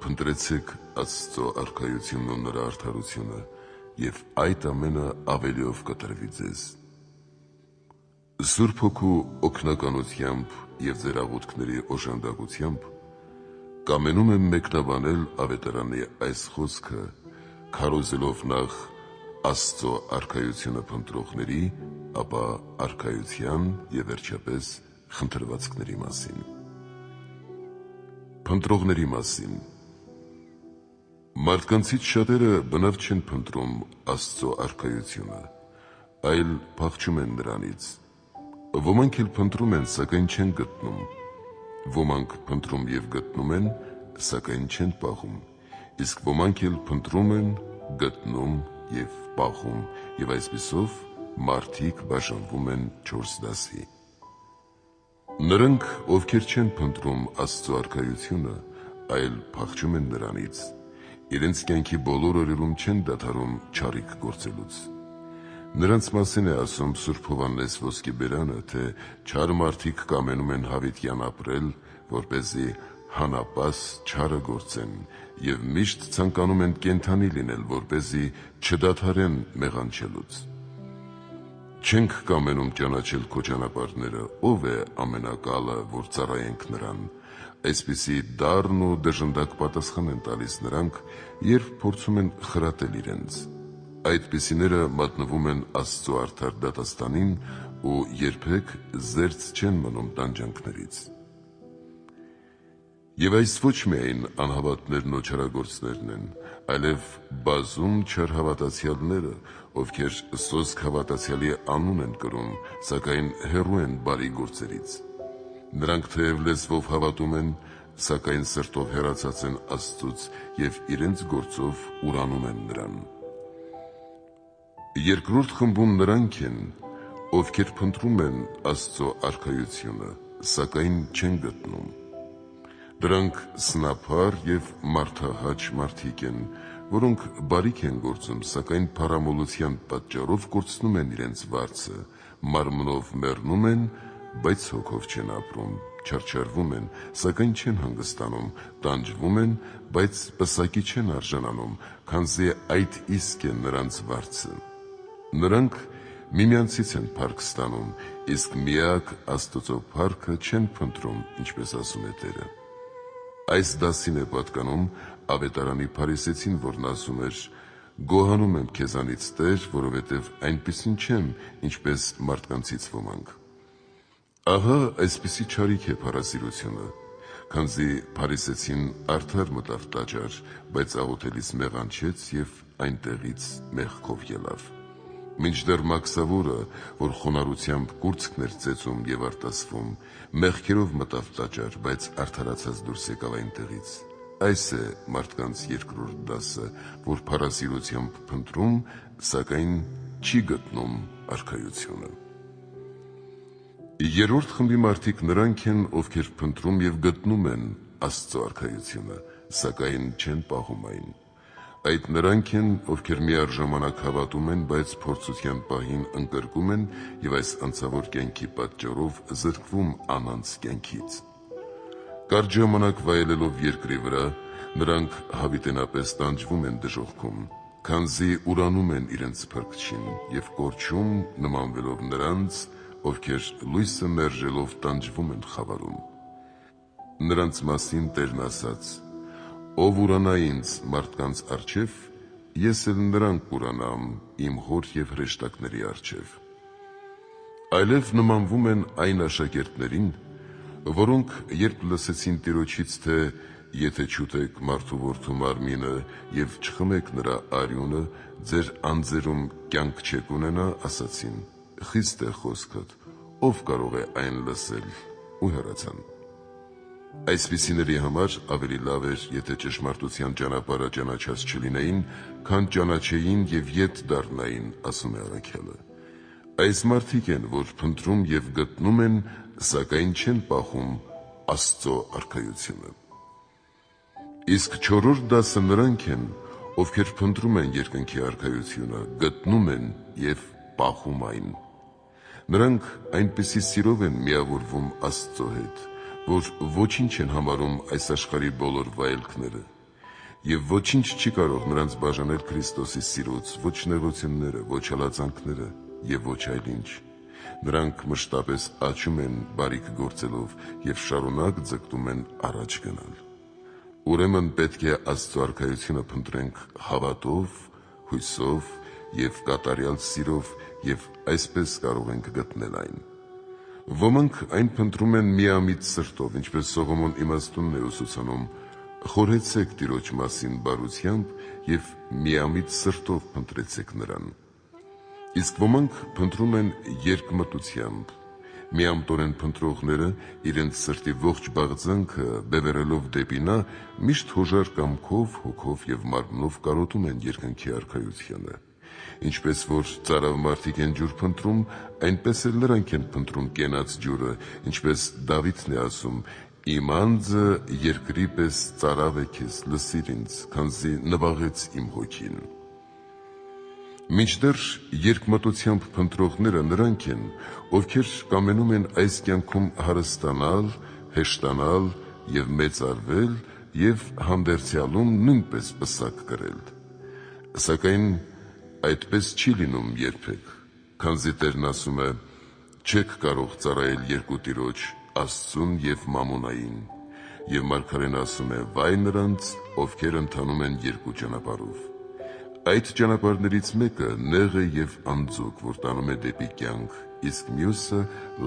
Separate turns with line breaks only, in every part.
փնտրեցեք Աստծո արքայությունն ու նրա արդարությունը, և այդ ամենը ավելիով կտրվի ձեզ։ Սուրբ Հոգու օգնականությամբ և ձեր աղոթքների օժանդակությամբ կամենում եմ մեկնաբանել ավետարանի այս խոսքը, քարոզելով նախ Աստծո արքայությունը փնտրողների, ապա արքայության և վերջապես խնդրվածքների մասին։ Փնտրողների մասին։ Մարդկանցից շատերը բնավ չեն փնտրում Աստծո արքայությունը, այլ փախչում են նրանից։ Ոմանք էլ փնտրում են, սակայն չեն գտնում։ Ոմանք փնտրում և գտնում են, սակայն չեն պահում, իսկ ոմանք էլ փնտրում են, գտնում և պահում, և այսպիսով մարդիկ բաժանվում են 4 դասի։ Նրանք, ովքեր չեն փնտրում Աստծո արքայությունը, այլ փախչում են նրանից, իրենց կյանքի բոլոր օրերում չեն դադարում չարիք գործելուց։ Նրանց մասին է ասում Սուրբ Հովհաննես Ոսկեբերանը, թե չար մարդիկ կամենում են հավիտյան ապրել, որպեսզի հանապաս չարը գործեն, և միշտ ցանկանում են կենդանի լինել, որպեսզի չդադարեն մեղանչելուց։ Չենք կամենում ճանաչել քո ճանապարհները, ով է ամենակալը, որ ծառայենք նրան։ Այսպիսի դառն ու դժնդակ պատասխան են տալիս նրանք, երբ փորձում են խրատել իրենց։ Այդպիսիները մատնվում են Աստծո արդար դատաստանին ու երբեք զերծ չեն մնում տանջանքներից։ Եվ այս ոչ միայն անհավատներն ու չարագործներն են, այլև բազում չարհավատացյալները, ովքեր սոսկ հավատացյալի անուն են կրում, սակայն հեռու են բարի գործերից։ Նրանք թեև լեզվով հավատում են, սակայն սրտով հեռացած են Աստծուց և իրենց գործով ուրանում են նրան։ Երկրորդ խմբում նրանք են, ովքեր փնտրում են Աստծո արքայությունը, սակայն չեն գտնում։ Դրանք սնափար և մարդահաճ մարդիկ են, որոնք բարիք են գործում, սակայն փառամոլության պատճառով կորցնում են իրենց վարձը, մարմնով մեռնում են, բայց հոգով չեն ապրում, չարչարվում են, սակայն չեն հանգստանում, տանջվում են, բայց պսակի չեն արժանանում, քանզի այդ իսկ է նրանց վարձը։ Նրանք միմյանցից են փառք ստանում, իսկ միակ Աստծո փառքը չեն փնտրում, ինչպես ասում է Տերը։ Այս դասին է պատկանում ավետարանի փարիսեցին, որն ասում էր. «Գոհանում եմ քեզանից, Տեր, որովհետև այնպիսին չեմ, ինչպես մարդկանցից ոմանք»։ Ահա այսպիսի չարիք է փառասիրությունը, քանզի փարիսեցին արդար մտավ տաճար, բայց աղոթելիս մեղանչեց և այնտեղից մեղքով ելավ։ Մինչդեռ Մաքսավորը, որ խոնարհությամբ կուրծքն էր ծեծում և արտասվում, մեղքերով մտավ տաճար, բայց արդարացած դուրս եկավ այնտեղից։ Այս է մարդկանց երկրորդ դասը, որ փառասիրությամբ փնտրում, սակայն չի գտնում արքայությունը։ Երրորդ խմբի մարդիկ նրանք են, ովքեր փնտրում և գտնում են Աստծո արքայությունը, սակայն չեն պահում այն։ Այդ նրանք են, ովքեր միառժամանակ հավատում են, բայց փորձության պահին ընկրկում են և այս անցավոր կյանքի պատճառով զրկվում անանց կյանքից։ Կարճ ժամանակ վայելելով երկրի վրա, նրանք հավիտենապես տանջվում են դժոխքում, քանզի ուրանում են իրենց Փրկչին և կորչում, նմանվելով նրանց, ովքեր լույսը մերժելով տանջվում են խավարում։ Նրանց մասին Տերն ասաց. «Ով ուրանա ինձ մարդկանց առջև, ես էլ նրան կուրանամ իմ հոր և հրեշտակների առջև»։ Այլև նմանվում են այն աշակերտներին, որոնք երբ լսեցին Տիրոջից, թե եթե չուտեք մարդու որդու մարմինը և չխմեք նրա արյունը, ձեր անձերում կյանք չեք ունենա, ասացին. «Խիստ է խոսքդ, ով կարող է այն լսել», ու հեռացան։ Այսպիսիների համար ավելի լավ էր, եթե ճշմարտության ճանապարհը ճանաչած չլինեին, քան ճանաչեին և ետ դառնային, ասում է առաքյալը։ Այս մարդիկ են, որ փնտրում և գտնում են, սակայն չեն պահում Աստծո արքայությունը։ Իսկ չորրորդ դասը նրանք են, ովքեր փնտրում են երկնքի արքայությունը, գտնում են և պահում այն։ Նրանք այնպիսի սիրով են միավորվում Աստծո հետ, որ ոչինչ են համարում այս աշխարհի բոլոր վայելքները, Եվ ոչինչ չի կարող նրանց բաժանել Քրիստոսի սիրուց, ոչ նեղությունները, ոչ հալածանքները եւ ոչ այլ ինչ։ Նրանք մշտապես աճում են բարիք գործելով եւ շարունակ ձգտում են առաջ գնալ։ Ուրեմն պետք է Աստծո արքայությունը փնտրենք հավատով, հույսով եւ կատարյալ սիրով եւ այսպես կարող ենք գտնել այն։ Ոմանք այն փնտրում են միամիտ սրտով, ինչպես Սողոմոն իմաստունն է ուսուցանում. «Խորհեցեք Տիրոջ մասին բարությամբ եւ միամիտ սրտով փնտրեցեք նրան»։ Իսկ ոմանք փնտրում են երկմտությամբ։ Միամտորեն փնտրողները իրենց սրտի ողջ բաղձանքը բևեռելով դեպի նա, միշտ հոժար կամքով, հոգով եւ մարմնով կարոտում են երկնքի արքայությունը։ Ինչպես որ ծարավ մարդիկ են ջուր փնտրում, այնպես էլ նրանք են փնտրում կենաց ջուրը, ինչպես Դավիթն է ասում. «Իմ անձը երկրի պես ծարավ է քեզ, լսիր ինձ, քանզի նվաղեց իմ հոգին»։ Մինչդեռ երկմտությամբ փնտրողները նրանք են, ովքեր կամենում են այս կյանքում հարստանալ, հեշտանալ եւ մեծարվել եւ հանդերձյալում նույնպես պսակ կրել։ Սակայն այդպես չի լինում երբեք, քանզի Տերն ասում է. «Չեք կարող ծառայել երկու Տիրոջ, Աստծուն եւ Մամոնային»։ Եվ Մարգարեն ասում է. «Վայ նրանց, ովքեր ընթանում են երկու ճանապարհով»։ Այդ ճանապարհներից մեկը նեղ է եւ անձոկ, որ տանում է դեպի կյանք, իսկ մյուսը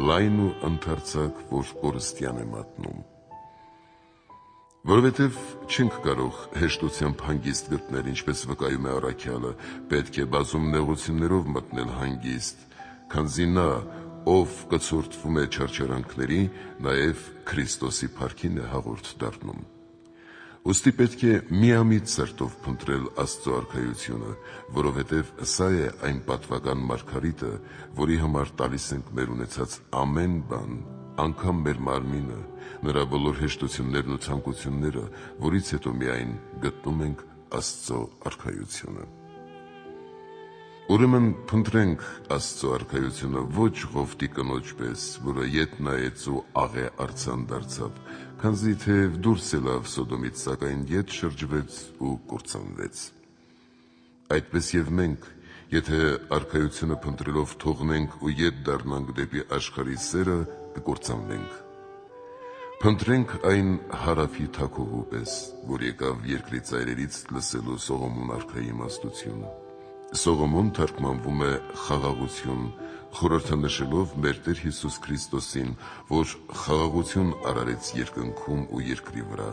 լայն ու ընդարձակ, որ կորստյան է մատնում։ Որովհետև չենք կարող հեշտությամբ հանգիստ գտնել, ինչպես վկայում է առաքյալը, պետք է բազում նեղություններով մտնել հանգիստ, քանզի նա, ով կցորդվում է չարչարանքների, նաև Քրիստոսի փառքին է հաղորդ դառնում։ Ուստի պետք է միամիտ սրտով փնտրել Աստծո արքայությունը, որովհետև սա է այն պատվական մարգարիտը, որի համար տալիս ենք մեր ունեցած ամեն բան, անգամ մեր մարմինը, նրա բոլոր հեշտություններն ու ցանկությունները, որից հետո միայն գտնում ենք Աստծո արքայությունը։ Ուրեմն փնտրենք Աստծո արքայությունը ոչ Ղովտի կնոջ պես, որը ետ նայեց ու աղե արձան դարձավ, քանզի թեև դուրս ելավ Սոդոմից, սակայն ետ շրջվեց ու կործանվեց։ Այդպես եւ մենք, եթե արքայությունը փնտրելով թողնենք ու ետ դառնանք դեպի աշխարհի սերը, կկործանվենք։ Փնտրենք այն հարավի թագուհու պես, որ եկավ երկրի ծայրերից լսելու Սողոմոն արքայի իմաստությունը։ Սողոմոն թարգմանվում է խաղաղություն, խորհրդանշելով մեր Տեր Հիսուս Քրիստոսին, որ խաղաղություն արարեց երկնքում ու երկրի վրա։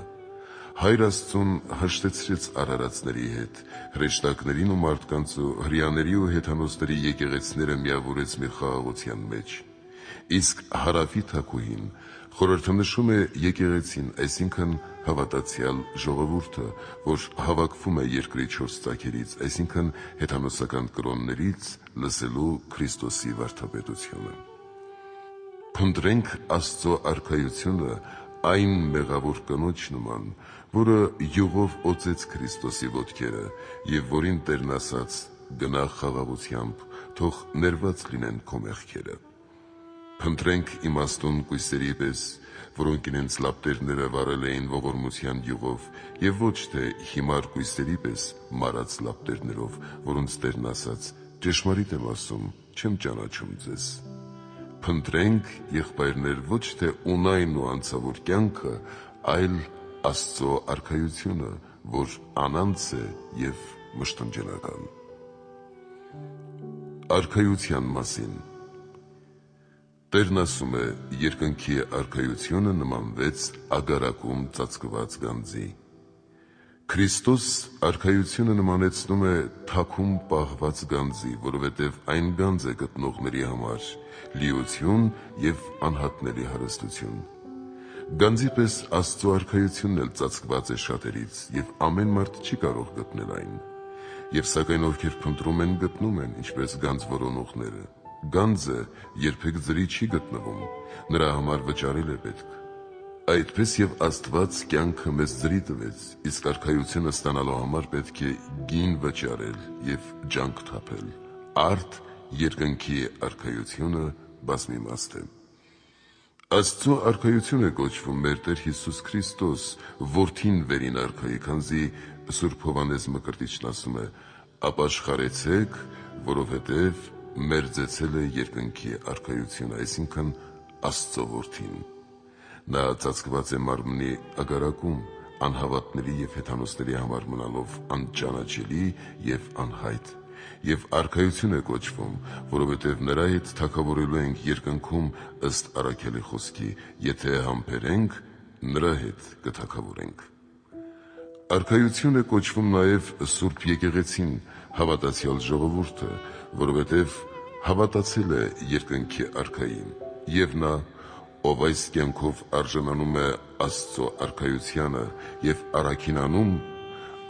Հայր Աստծուն հաշտեցրեց արարածների հետ, հրեշտակներին ու մարդկանց ու հրեաների ու հեթանոսների եկեղեցիները միավորեց մի խաղաղության մեջ։ Իսկ հարավի թագուհին խորհրդանշում է եկեղեցին, այսինքն հավատացյալ ժողովուրդը, որ հավաքվում է երկրի 4 ծագերից, այսինքն հեթանոսական կրոններից, լսելու Քրիստոսի վարդապետությունը։ Փնտրենք Աստծո արքայությունը այն մեղավոր կնոջ նման, որը յուղով օծեց Քրիստոսի ոտքերը եւ որին Տերն ասաց. «Գնա խաղաղությամբ, թող ներված լինեն քո մեղքերը»։ Փնտրենք իմաստուն կույսերի պես, որոնք իրենց լապտերները վառել էին ողորմության յուղով, եւ ոչ թե հիմար կույսերի պես մարած լապտերներով, որոնց Տերն ասաց. «Ճշմարիտ եմ ասում, չեմ ճանաչում ձեզ»։ Փնտրենք, եղբայրներ, ոչ թե ունայն ու անցավոր կյանքը, այլ Աստծո արքայությունը, որ անանց է եւ մշտնջենական։ Արքայության մասին Տերն ասում է. «Երկնքի արքայությունը նմանվեց ագարակում ծածկված գանձի»։ Քրիստոս արքայությունը նմանեցնում է թաքում պահված գանձի, որովհետև այն գանձ է գտնողների համար լիություն եւ անհատնելի հարստություն։ Գանձի պես Աստծո արքայությունն էլ ծածկված է շատերից, եւ ամեն մարդ չի կարող գտնել այն։ Եվ սակայն ովքեր փնտրում են, գտնում են, ինչպես գանձ որոնողները։ Գանձը երբեք ձրի չի գտնվում, նրա համար վճարել է պետք։ Այդպես եւ Աստված կյանքը մեզ ձրի տվեց, իսկ արքայությունը ստանալու համար պետք է գին վճարել եւ ջանք թափել։ Արդ երկնքի արքայությունը բազմիմաստ է։ Աստծո արքայություն է կոչվում մեր Տեր Հիսուս Քրիստոս, որդին վերին արքայի, քանզի Սուրբ Հովհաննես Մկրտիչն ասում է. «Ապաշխարեցեք, որովհետև մերձեցել է երկնքի արքայությունը», այսինքն Աստծո որդին։ Նա ծածկված է մարմնի ագարակում, անհավատների և հեթանոսների համար մնալով անճանաչելի և անհայտ, և արքայություն է կոչվում, որովհետև նրա հետ թագավորելու ենք երկնքում ըստ առաքյալի խոսքի. «Եթե համբերենք, նրա հետ կթագավորենք»։ Արքայություն է կոչվում նաև Սուրբ Եկեղեցին, հավատացյալ ժողովուրդը, որովհետև հավատացել է երկնքի արքային, և նա, ով այս կյանքով արժանանում է Աստծո արքայությանը և առաքինանում,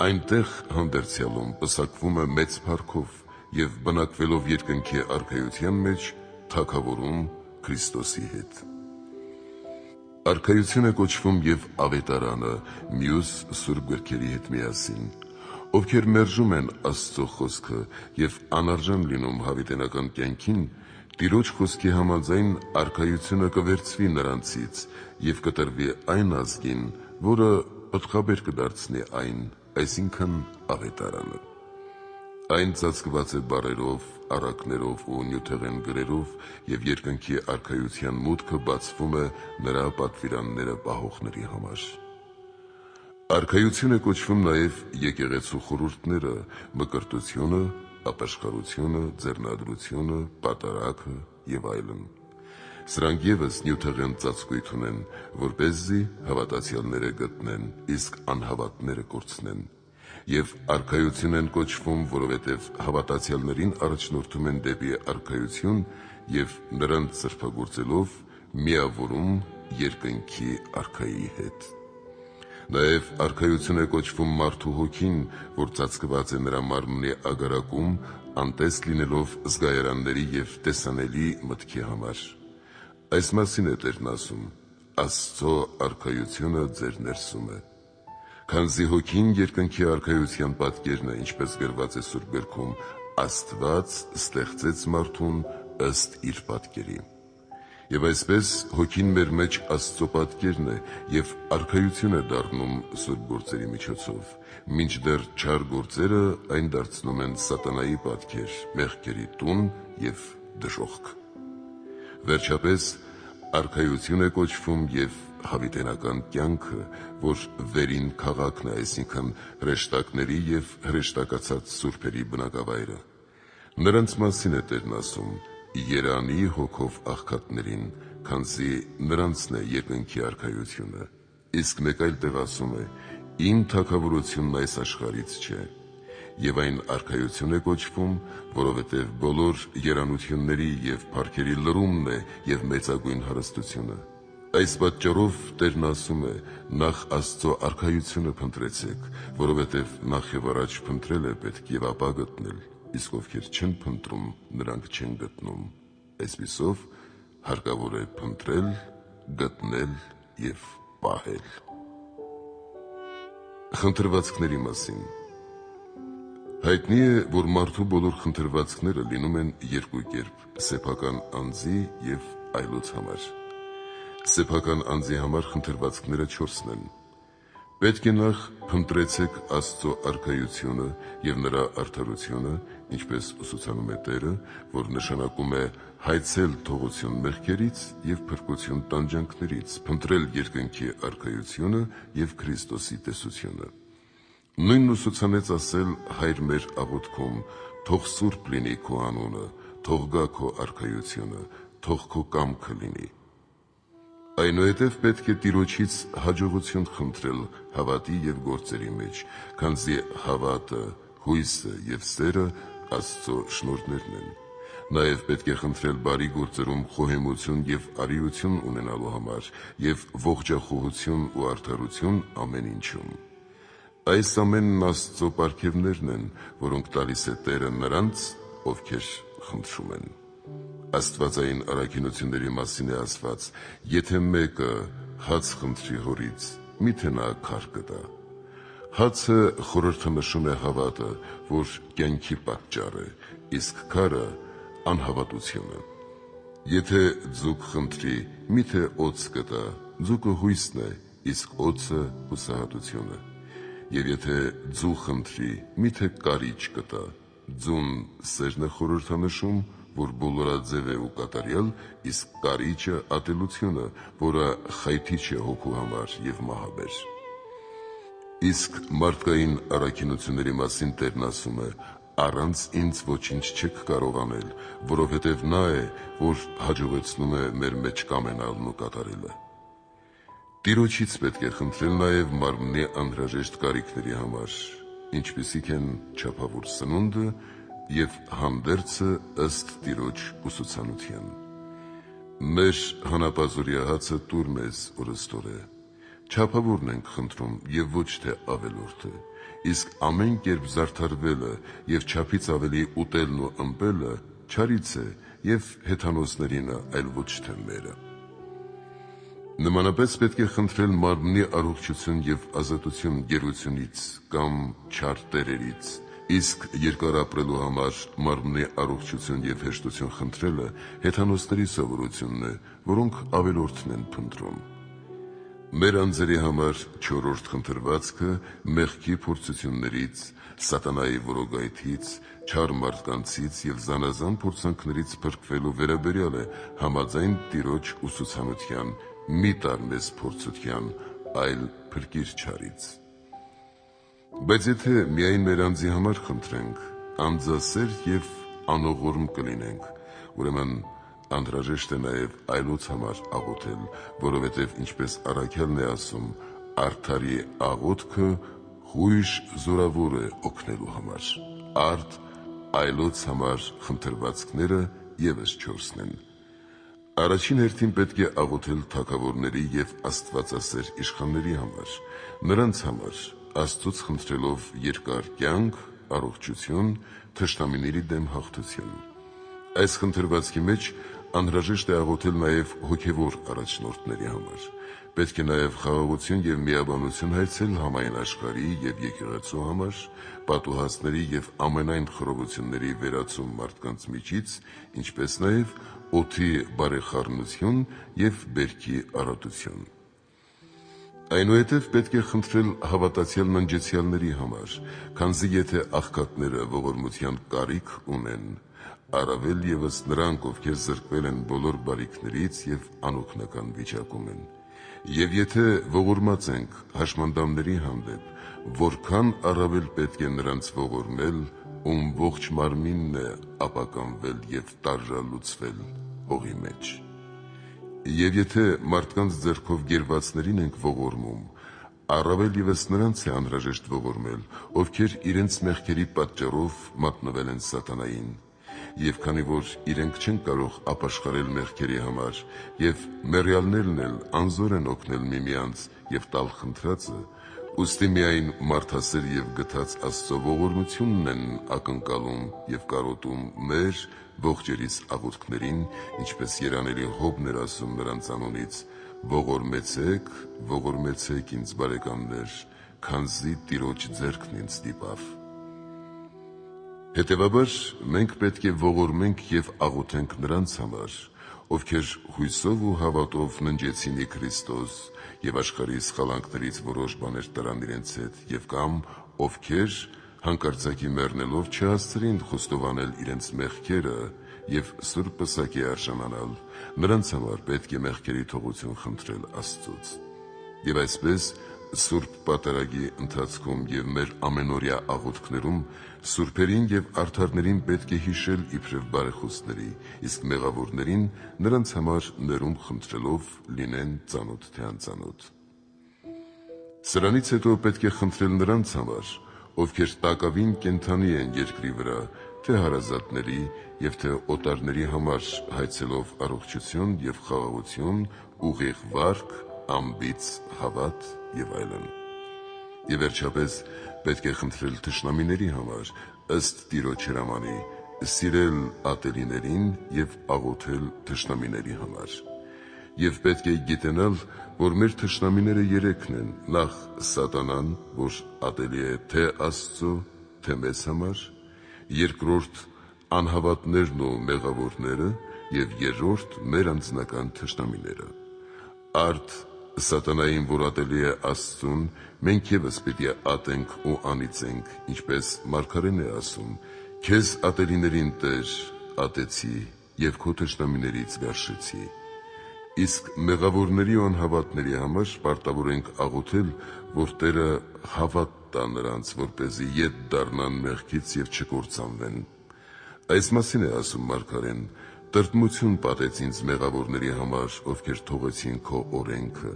այնտեղ հանդերձյալում պսակվում է մեծ փառքով և բնակվելով երկնքի արքայության մեջ թագավորում Քրիստոսի հետ։ Արքայություն է կոչվում և ավետարանը մյուս սուրբ գրքերի հետ միասին, ովքեր մերժում են Աստծո խոսքը և անարժան լինում հավիտենական կյանքին, Տիրոջ խոսքի համաձայն արքայությունը կվերցվի նրանցից և կտրվի այն ազգին, որը պտղաբեր կդարձնի այն, այսինքն ավետարանը։ Այն ծածկված է բառերով, առակներով ու նյութեղեն գրերով, և երկնքի արքայության մուտքը բացվում է նրա պատվիրանները պահողների համար։ Արքայություն է կոչվում նաև եկեղեցու խորհուրդները, մկրտությունը, ապաշխարությունը, ձեռնադրությունը, պատարագը և այլն։ Սրանք ևս նյութեղեն ծածկույթ ունեն, որպեսզի հավատացյալները գտնեն, իսկ անհավատները կորցնեն։ Եվ արքայություն են կոչվում, որովհետև հավատացյալներին առաջնորդում են դեպի արքայություն և նրանց սրբագործելով միավորում երկնքի արքայի հետ։ Նաև արքայություն է կոչվում մարդու հոգին, որ ծածկված է նրա մարմնի ագարակում, անտես լինելով զգայարանների և տեսանելի մտքի համար։ Այս մասին է Տերն ասում. «Աստծո արքայությունը ձեր ներսում է»։ Քանզի հոգին երկնքի արքայության պատկերն է, ինչպես գրված է Սուրբ գրքում. «Աստված ստեղծեց մարդուն ըստ իր պատկերի»։ Եվ այսպես հոգին մեր մեջ Աստծո պատկերն է և արքայություն է դառնում սուրբ գործերի միջոցով, մինչդեռ չար գործերը այն դարձնում են սատանայի պատկեր, մեղքերի տուն և դժոխք։ Վերջապես արքայություն է կոչվում և հավիտենական կյանքը, որ վերին քաղաքն է, այսինքն հրեշտակների և հրեշտակացած սուրբերի բնակավայրը։ Նրանց մասին է Տերն ասում. «Երանի հոգով աղքատներին, քանզի նրանցն է երկնքի արքայությունը»։ Իսկ մեկ այլ տեղ ասում է. «Իմ թագավորությունն այս աշխարհից չէ»։ Եվ այն արքայություն է կոչվում, որովհետև բոլոր երանությունների և փառքերի լրումն է և մեծագույն հարստությունը։ Այս պատճառով Տերն ասում է. «Նախ Աստծո արքայությունը փնտրեցեք, որովհետև նախևառաջ փնտրել է պետք և ապա գտնել, իսկ ովքեր չեն փնտրում, նրանք չեն գտնում»։ Այսպիսով հարկավոր է փնտրել, գտնել և պահել։ Խնդրվածքների մասին։ Հայտնի է, որ մարդու բոլոր խնդրվածքները լինում են երկու կերպ՝ սեփական անձի և այլոց համար։ Սեփական անձի համար խնդրվածքները 4-ն են։ Պետք է նախ փնտրեցեք Աստծո արքայությունը և նրա արդարությունը, ինչպես ուսուցանում է Տերը, որ նշանակում է հայցել թողություն մեղքերից և փրկություն տանջանքներից, փնտրել երկնքի արքայությունը և Քրիստոսի տեսությունը։ Նույնն ուսուցանեց ասել Հայր մեր աղոթքում. «Թող սուրբ լինի քո անունը, թող գա քո արքայությունը, թող քո կամքը լինի»։ Այնուհետև պետք է Տիրոջից հաջողություն խնդրել հավատի և գործերի մեջ, քանզի հավատը, հույսը և սերը Աստծո շնորհներն են։ Նաև պետք է խնդրել բարի գործերում խոհեմություն և արիություն ունենալու համար և ողջախոհություն ու արդարություն ամեն ինչում։ Այս ամենն Աստծո պարգևներն են, որոնք տալիս է Տերը նրանց, ովքեր խնդրում են։ Աստվածային առաքինությունների մասին է ասված. «Եթե մեկը հաց խնդրի հորից, մի՞թե նա քար կտա»։ Հացը խորհրդը նշում է հավատը, որ կյանքի պատճառ է, իսկ քարը՝ անհավատությունը։ Եթե ձուկ խնդրի, միթե օձ կտա, ձուկը հույսն է, իսկ օձը հուսահատությունը։ Եվ եթե ձու խնդրի, միթե կարիճ կտա, ձուն սերն է խորհրդանշում, որ բոլորաձև է ու կատարյալ, իսկ կարիճը ատելությունը, որը խայթիչ է հոգու համար և մահաբեր։ Իսկ մարդկային առաքինությունների մասին Տերն ասում է. «Առանց ինձ ոչինչ չեք կարող անել, որովհետև նա է, որ հաջողեցնում է մեր մեջ կամենալն ու կատարելը»։ Տիրոջից պետք է խնդրել նաև մարմնի անհրաժեշտ կարիքների համար, ինչպիսիք են չափավոր սնունդը և հանդերձը ըստ Տիրոջ ուսուցանության։ Մեր հանապազօրյա հացը տուր մեզ օրըստօրե։ Չափավորն ենք խնդրում և ոչ թե ավելորդը, իսկ ամեն կերպ զարդարվելը և չափից ավելի ուտելն ու ըմպելը չարից է և հեթանոսներինը, այլ ոչ թե մերը։ Նմանապես պետք է խնդրել մարմնի առողջություն և ազատություն գերությունից կամ չար տերերից, իսկ երկար ապրելու համար մարմնի առողջություն և հեշտություն խնդրելը հեթանոսների սովորությունն է, որոնք ավելորդն են փնտրում։ Մեր անձերի համար չորրորդ խնդրվածքը մեղքի փորձություններից, սատանայի որոգայթից, չար մարդկանցից և զանազան փորձանքներից փրկվելու վերաբերյալ է համաձայն Տիրոջ ուսուցանության. «Մի տար մեզ փորձության, այլ փրկիր չարից»։ Բայց եթե միայն մեր անձի համար խնդրենք, անձասեր և անողորմ կլինենք, ուրեմն անհրաժեշտ է նաև այլոց համար աղոթել, որովհետև ինչպես առաքյալն է ասում. «Արդարի աղոթքը հույժ զորավոր է օգնելու համար»։ Արդ այլոց համար խնդրվածքները ևս չորսն են։ Առաջին հերթին պետք է աղոթել թագավորների և աստվածասեր իշխանների համար, նրանց համար, Աստծուց խնդրելով երկար կյանք, առողջություն, թշնամիների դեմ հաղթություն։ Այս խնդրվածքի մեջ անհրաժեշտ է աղոթել նաև հոգևոր առաջնորդների համար։ Պետք է նաև խաղաղություն և միաբանություն հայցել համայն աշխարհի և եկեղեցու համար, պատուհասների և ամենայն խռովությունների վերացում մարդկանց միջից, ինչպես նաև օդի բարեխառնություն և բերքի առատություն։ Այնուհետև պետք է խնդրել հավատացյալ ննջեցյալների համար, քանզի եթե աղքատները ողորմության կարիք ունեն, առավել ևս նրանք, ովքեր զրկվել են բոլոր բարիքներից և անօգնական վիճակում են։ Եվ եթե ողորմած ենք հաշմանդամների հանդեպ, որքան առավել պետք է նրանց ողորմել, ում ողջ մարմինն է ապականվել և տարժալուծվել հողի մեջ։ Եվ եթե մարդկանց ձեռքով գերվածներին ենք ողորմում, առավել ևս նրանց է անհրաժեշտ ողորմել, ովքեր իրենց մեղքերի պատճառով մատնվել են սատանային։ Եվ քանի որ իրենք չեն կարող ապաշխարել մեղքերի համար, և մեռյալներն էլ անզոր են օգնել միմյանց և տալ խնդրածը, ուստի միայն մարդասեր և գթած Աստծո ողորմությունն են ակնկալում և կարոտում մեր ողջերիս աղոթքներին, ինչպես երանելի Հոբն էր ասում նրանց անունից. «Ողորմեցեք, ողորմեցեք ինձ բարեկամներ, քանզի Տիրոջ ձեռքն ինձ ստիպավ»։ Հետևաբար մենք պետք է ողորմենք և աղոթենք նրանց համար, ովքեր հույսով ու հավատով ննջեցին ի Քրիստոս և աշխարհի սխալանքներից որոշ բաներ տարան իրենց հետ, և կամ ովքեր հանկարծակի մեռնելով չհասցրին խոստովանել իրենց մեղքերը և սուրբ պսակի արժանանալ, նրանց համար պետք է մեղքերի թողություն խնդրել Աստծուց։ Եվ այսպես սուրբ պատարագի ընթացքում և մեր ամենօրյա աղոթքներում սուրբերին և արդարներին պետք է հիշել իբրև բարեխոսների, իսկ մեղավորներին նրանց համար ներում խնդրելով լինեն ծանոթ թե անծանոթ։ Սրանից հետո պետք է խնդրել նրանց համար, ովքեր տակավին կենդանի են երկրի վրա, թե հարազատների և թե օտարների համար հայցելով առողջություն և խաղաղություն, ուղիղ վարք, անբիծ հավատ և այլն։ Եվ վերջապես պետք է խնդրել թշնամիների համար, ըստ Տիրոջ հրամանի. սիրել ատելիներին և աղոթել թշնամիների համար։ Եվ պետք է գիտենալ, որ մեր թշնամիները երեքն են. նախ սատանան, որ ատելի է թե Աստծո, թե մեզ համար, երկրորդ անհավատներն ու մեղավորները, և երրորդ մեր անձնական թշնամիները։ Արդ սատանային, որ ատելի է Աստծուն, մենք ևս պիտի ատենք ու անիծենք, ինչպես մարգարեն է ասում. «Քեզ ատելիներին Տեր ատեցի և քո թշնամիներից վերշեցի»։ Իսկ մեղավորների ու անհավատների համար պարտավոր ենք աղոթել, որ Տերը հավատ տա նրանց, որպեսզի ետ դառնան մեղքից և չկործանվեն։ Այս մասին է ասում մարգարեն. «Տրտմություն պատեց ինձ մեղավորների համար, ովքեր թողեցին քո օրենքը,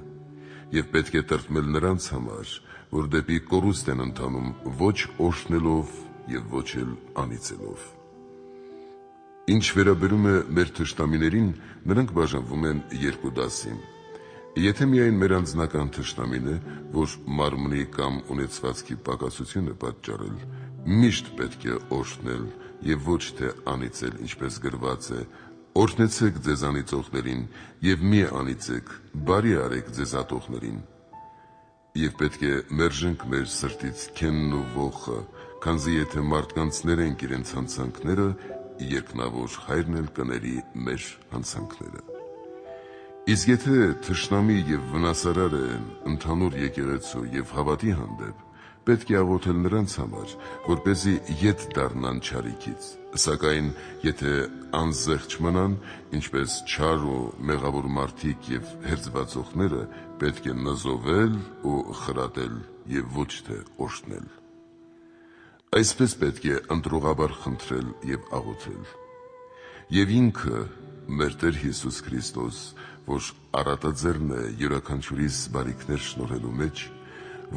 և պետք է տրտմել նրանց համար, որ դեպի կորուստ են ընթանում ոչ օրհնելով և ոչ էլ անիծելով»։ Ինչ վերաբերում է մեր թշնամիներին, նրանք բաժանվում են երկու դասի։ Եթե միայն մեր անձնական թշնամին է, որ մարմնի կամ ունեցվածքի պակասություն է պատճառել, միշտ պետք է օրհնել և ոչ թե անիծել, ինչպես գրված է. «Օրհնեցեք ձեզ անիծողներին և մի անիծեք, բարի արեք ձեզ ատողներին»։ Եվ պետք է մերժենք մեր սրտից քենն ու ոխը, քանզի եթե մարդկանց ներենք իրենց հանցանքները, երկնավոր Հայրն էլ կների մեր հանցանքները։ Իսկ եթե թշնամի և վնասարար է ընդհանուր եկեղեցու և հավատի հանդեպ, պետք է աղոթել նրանց համար, որպեսզի ետ դառնան չարիքից, սակայն եթե անզեղչ մնան, ինչպես չար ու մեղավոր մարդիկ և հերձվածողները, պետք է նզովել ու խրատել և ոչ թե օրհնել։ Այսպես պետք է ընտրողաբար խնդրել և աղոթել։ Եվ ինքը, մեր Տեր Հիսուս Քրիստոս, որ առատաձեռն է յուրաքանչյուրիս բարիքներ շնորհելու մեջ,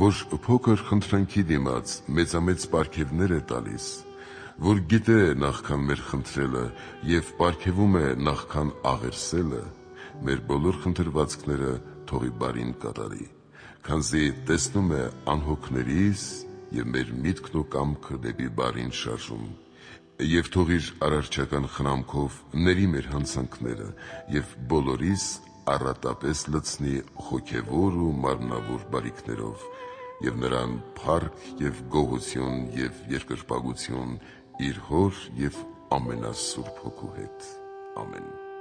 որ փոքր խնդրանքի դիմաց մեծամեծ պարգևներ է տալիս, որ գիտե նախքան մեր խնդրելը և պարգևում է նախքան աղերսելը, մեր բոլոր խնդրվածքները թողի բարին կատարի, քանզի տեսնում է անհոգներիս և մեր միտքն ու կամքը դեպի բարին շարժում, և թող իր արարչական խնամքով ների մեր հանցանքները և բոլորիս առատապես լցնի հոգևոր ու մարմնավոր բարիքներով, և նրան փառք և գոհություն և երկրպագություն իր Հոր և ամենասուրբ Հոգու հետ։ Ամեն։